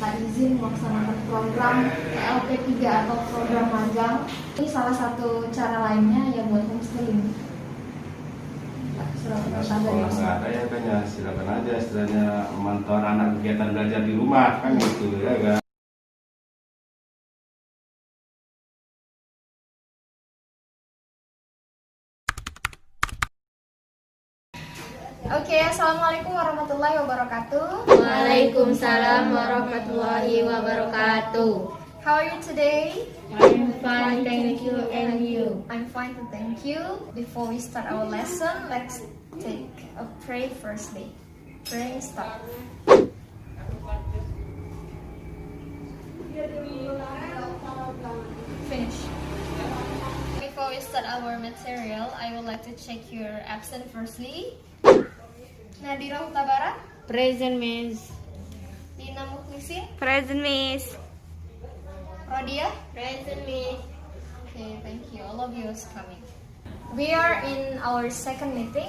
minta izin melaksanakan program LP3 atau program magang. Ini salah satu cara lainnya ya buat homeschooling. Sekolah nggak ada ya kan ya, silakan aja istilahnya memantau anak kegiatan belajar di rumah kan gitu ya kan. Oke, assalamualaikum warahmatullahi wabarakatuh. Waalaikumsalam warahmatullahi wabarakatuh. How are you today? I'm fine, thank you, and you? I'm fine, thank you. Before we start our lesson, let's take a pray firstly. Pray, start. Finish. Before we start our material, I would like to check your absent firstly. Nadira Hutabara, Present, Miss. Dina Mukhlisin, Present, Miss. Rodia. Present, Miss. Okay, thank you. All of you is coming. We are in our second meeting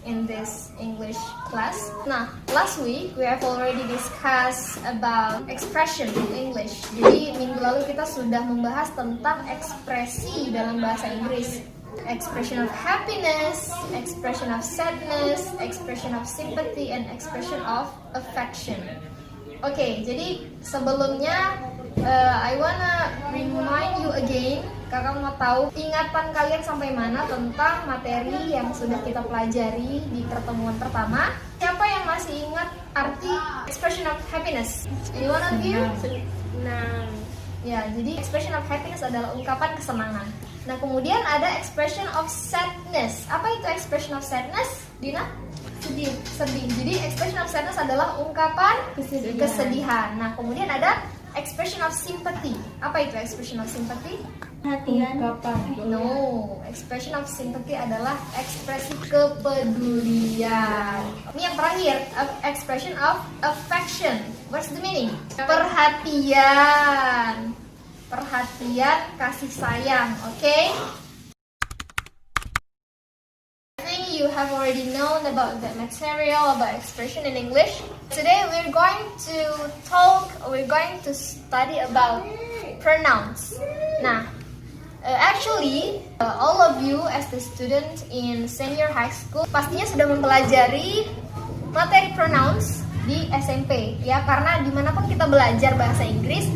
in this English class. Nah, last week we have already discussed about expression in English. Jadi minggu lalu kita sudah membahas tentang ekspresi dalam bahasa Inggris. Expression of happiness, expression of sadness, expression of sympathy, and expression of affection. Oke, jadi sebelumnya I wanna remind you again. Kakak mau tahu ingatan kalian sampai mana tentang materi yang sudah kita pelajari di pertemuan pertama. Siapa yang masih ingat arti expression of happiness? Anyone of you? Nah, Ya, jadi expression of happiness adalah ungkapan kesenangan. Nah, kemudian ada expression of sadness. Apa itu expression of sadness, Dina? Sedih. Jadi expression of sadness adalah ungkapan kesedihan. Nah, kemudian ada expression of sympathy. Apa itu expression of sympathy? perhatian. No, expression of sympathy adalah ekspresi kepedulian. Ini yang terakhir, expression of affection. What's the meaning? Perhatian. Perhatian, kasih sayang, okay? I think you have already known about the material, about expression in English. Today we're going to study about pronouns. Nah, actually, all of you as the student in senior high school pastinya sudah mempelajari materi pronouns di SMP ya, karena dimanapun kita belajar bahasa Inggris,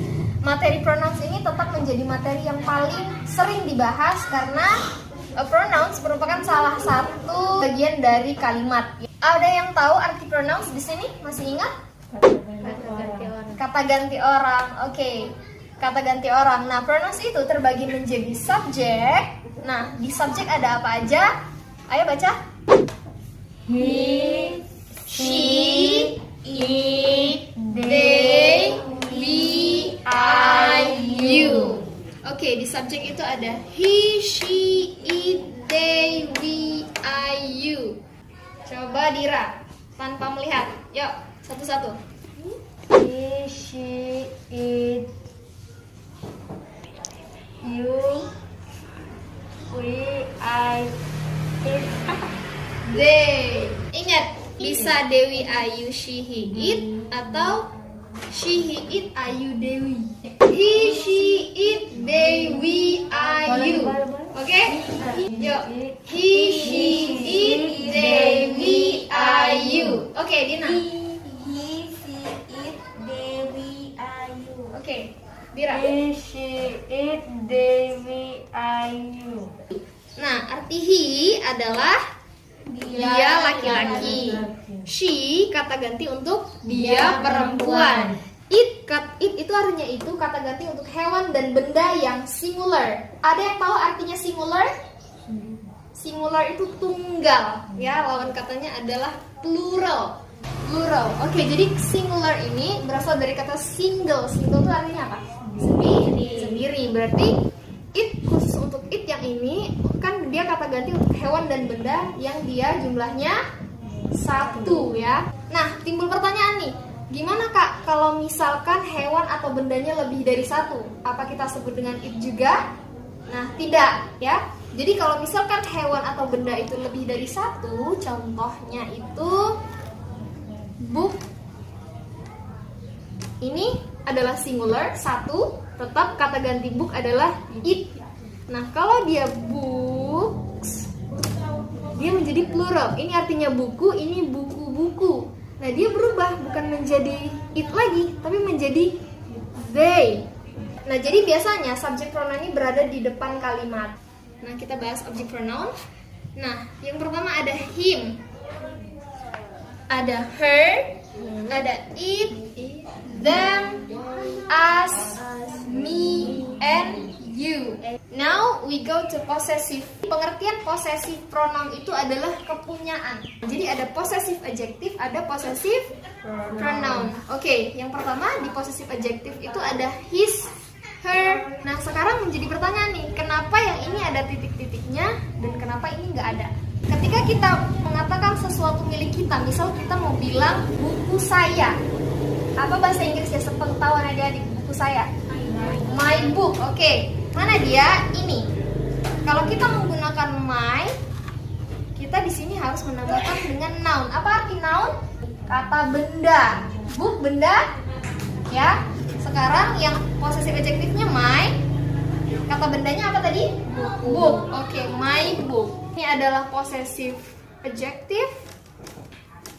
materi pronouns ini tetap menjadi materi yang paling sering dibahas karena pronouns merupakan salah satu bagian dari kalimat. Ada yang tahu arti pronouns di sini? Masih ingat? Kata ganti orang. Oke. Kata ganti orang. Nah, pronouns itu terbagi menjadi subjek. Nah, di subjek ada apa aja? Ayo baca. He, She, it, they, we, I, you. Oke, di subjek itu ada he, she, it, they, we, I, you. Coba Dira, tanpa melihat. Yuk, satu-satu. he, she, it, you, we, I, it. They. Ingat, bisa Dewi, Ayu, she, he, it, atau she, he, it, Ayu, Dewi. He, she, it, they, we, Ayu. Oke? Yuk. He, she, it, they, we, Ayu. Oke, Dina. He, she, it, they, we, you. Oke, Dira. He, she, it, they, we, you. Nah, arti he adalah dia laki-laki. She kata ganti untuk dia perempuan. It itu artinya itu kata ganti untuk hewan dan benda yang singular. Ada yang tahu artinya singular? Singular itu tunggal, ya. Lawan katanya adalah plural. Plural. Oke, jadi singular ini berasal dari kata single. Single itu artinya apa? Sendiri. Berarti it, khusus untuk it yang ini kan dia kata ganti untuk hewan dan benda yang dia jumlahnya satu, ya. Nah, timbul pertanyaan nih, gimana Kak kalau misalkan hewan atau bendanya lebih dari satu? Apa kita sebut dengan it juga? Nah, tidak, ya. Jadi kalau misalkan hewan atau benda itu lebih dari satu, contohnya itu book, ini adalah singular, satu, tetap kata ganti book adalah it. Nah, kalau dia books, dia menjadi plural. Ini artinya buku, ini buku-buku. Nah, dia berubah, bukan menjadi it lagi, tapi menjadi they. Nah, jadi biasanya subject pronoun ini berada di depan kalimat. Nah, kita bahas object pronoun. Nah, yang pertama ada him, ada her, ada it, them, us, me, and you. Now we go to possessive. Pengertian possessive pronoun itu adalah kepunyaan. Jadi ada possessive adjective, ada possessive pronoun. Oke, yang pertama di possessive adjective itu ada his, her. Nah, sekarang menjadi pertanyaan nih, kenapa yang ini ada titik-titiknya dan kenapa ini nggak ada? Ketika kita mengatakan sesuatu milik kita, misal kita mau bilang buku saya, apa bahasa Inggrisnya sepengetahuan adik-adik? Buku saya, my book. Oke, mana dia? Ini. Kalau kita menggunakan my, kita di sini harus menambahkan dengan noun. Apa arti noun? Kata benda. Book benda, ya. Sekarang yang possessive adjektifnya my, kata bendanya apa tadi? Book. Oke, my book. Ini adalah possessive adjective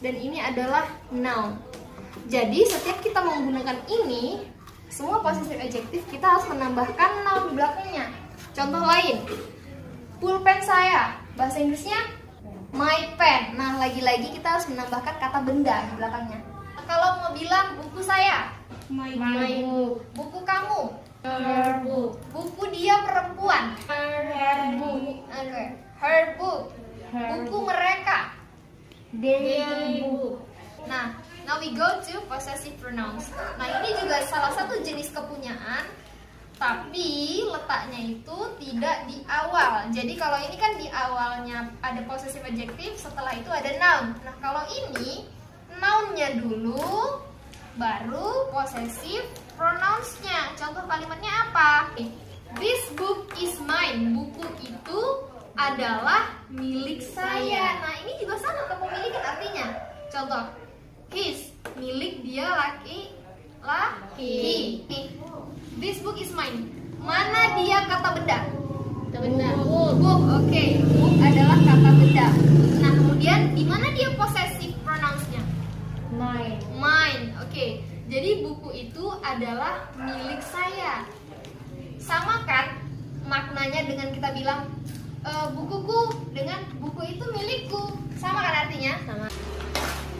dan ini adalah noun. Jadi setiap kita menggunakan ini, semua possessive adjective kita harus menambahkan noun di belakangnya. Contoh lain, pulpen saya, bahasa Inggrisnya my pen. Nah, lagi-lagi kita harus menambahkan kata benda di belakangnya. Kalau mau bilang buku saya, my book. Buku kamu, her book. Buku dia perempuan, her book. Okay. Her book. Buku mereka, their book. Nah, now we go to possessive pronouns. Nah, ini juga salah satu jenis kepunyaan, tapi letaknya itu tidak di awal. Jadi kalau ini kan di awalnya ada possessive adjective, setelah itu ada noun. Nah, kalau ini nounnya dulu, baru possessive pronouns-nya. Contoh kalimatnya apa? This book is mine. Buku itu adalah milik saya. Nah, ini juga sama kepemilikan artinya. Contoh, his, milik dia, laki. This book is mine. Mana dia kata benda? Kata benda. Book. Oke. Book adalah kata benda. Nah, kemudian di mana dia possessive pronouns-nya? Mine. Mine. Oke. Jadi buku itu adalah milik saya. Sama kan maknanya dengan kita bilang bukuku dengan buku itu milikku. Sama kan artinya? Sama.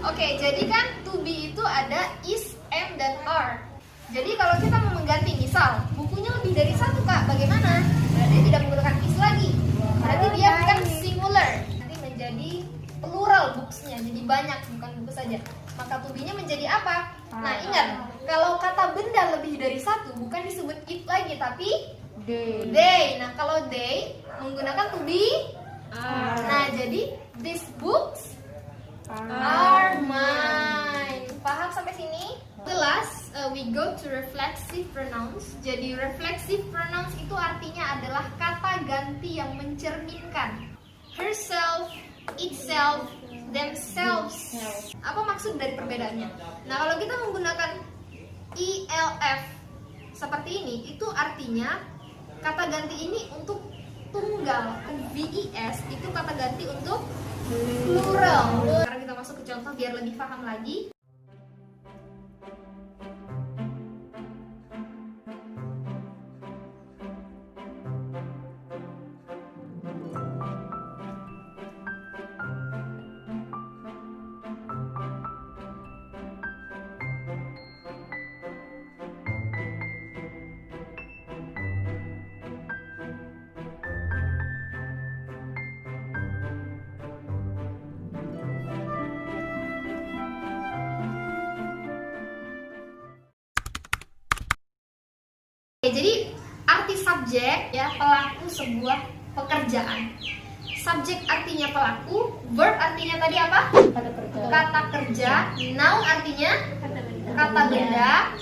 Oke, jadi kan to be itu ada is, am, dan are. Jadi kalau kita mau mengganti, misal bukunya lebih dari satu kak, bagaimana? Berarti tidak menggunakan is lagi. Berarti dia bukan singular, nanti menjadi plural books-nya, jadi banyak, bukan buku saja. Maka to be-nya menjadi apa? Nah, ingat, kalau kata benda lebih dari satu, bukan disebut it lagi, tapi they. Nah, kalau they menggunakan to be are. Nah, jadi these books are mine. Paham sampai sini? Last, we go to reflexive pronouns. Jadi reflexive pronouns itu artinya adalah kata ganti yang mencerminkan herself, itself, themselves. Apa maksud dari perbedaannya? Nah, kalau kita menggunakan elf seperti ini, itu artinya kata ganti ini untuk tunggal. Ves itu kata ganti untuk plural. Sekarang kita masuk ke contoh biar lebih paham lagi. Jadi arti subjek ya, pelaku sebuah pekerjaan. Subjek artinya pelaku, verb artinya tadi apa? Kata kerja, noun artinya kata benda,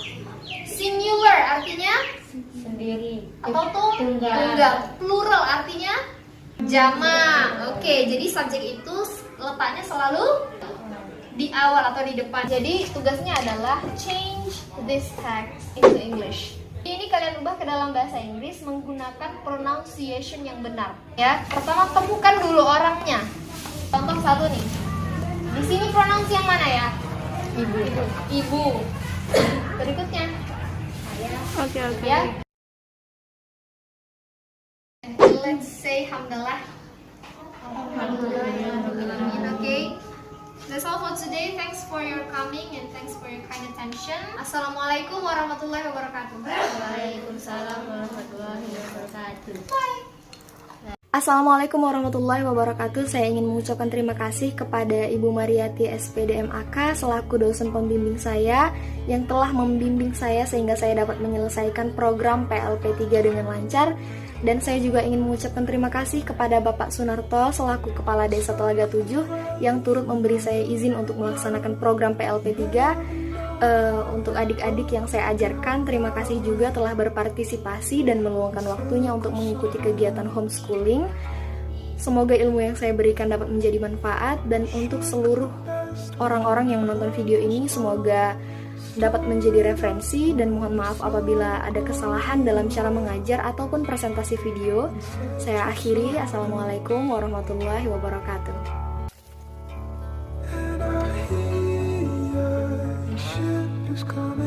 singular artinya sendiri atau tunggal, plural artinya jamak. Oke, jadi subjek itu letaknya selalu di awal atau di depan. Jadi tugasnya adalah change this text into English. Ini kalian ubah ke dalam bahasa Inggris menggunakan pronunciation yang benar. Ya, pertama temukan dulu orangnya. Contoh satu nih. Di sini pronounce yang mana ya? Ibu. Ibu. Berikutnya. Oke. Ya. Let's say hamdalah. Okay. That's all for today. Thanks for your coming and thanks for your kind attention. Assalamualaikum warahmatullahi wabarakatuh. Waalaikumsalam warahmatullahi wabarakatuh. Bye. Assalamualaikum warahmatullahi wabarakatuh. Saya ingin mengucapkan terima kasih kepada Ibu Mariati SPD MAK selaku dosen pembimbing saya yang telah membimbing saya sehingga saya dapat menyelesaikan program PLP 3 dengan lancar. Dan saya juga ingin mengucapkan terima kasih kepada Bapak Sunarto selaku Kepala Desa Telaga 7 yang turut memberi saya izin untuk melaksanakan program PLP 3. Untuk adik-adik yang saya ajarkan, terima kasih juga telah berpartisipasi dan meluangkan waktunya untuk mengikuti kegiatan homeschooling. Semoga ilmu yang saya berikan dapat menjadi manfaat, dan untuk seluruh orang-orang yang menonton video ini semoga dapat menjadi referensi, dan mohon maaf apabila ada kesalahan dalam cara mengajar ataupun presentasi video. Saya akhiri, Assalamualaikum warahmatullahi wabarakatuh. Ship is coming.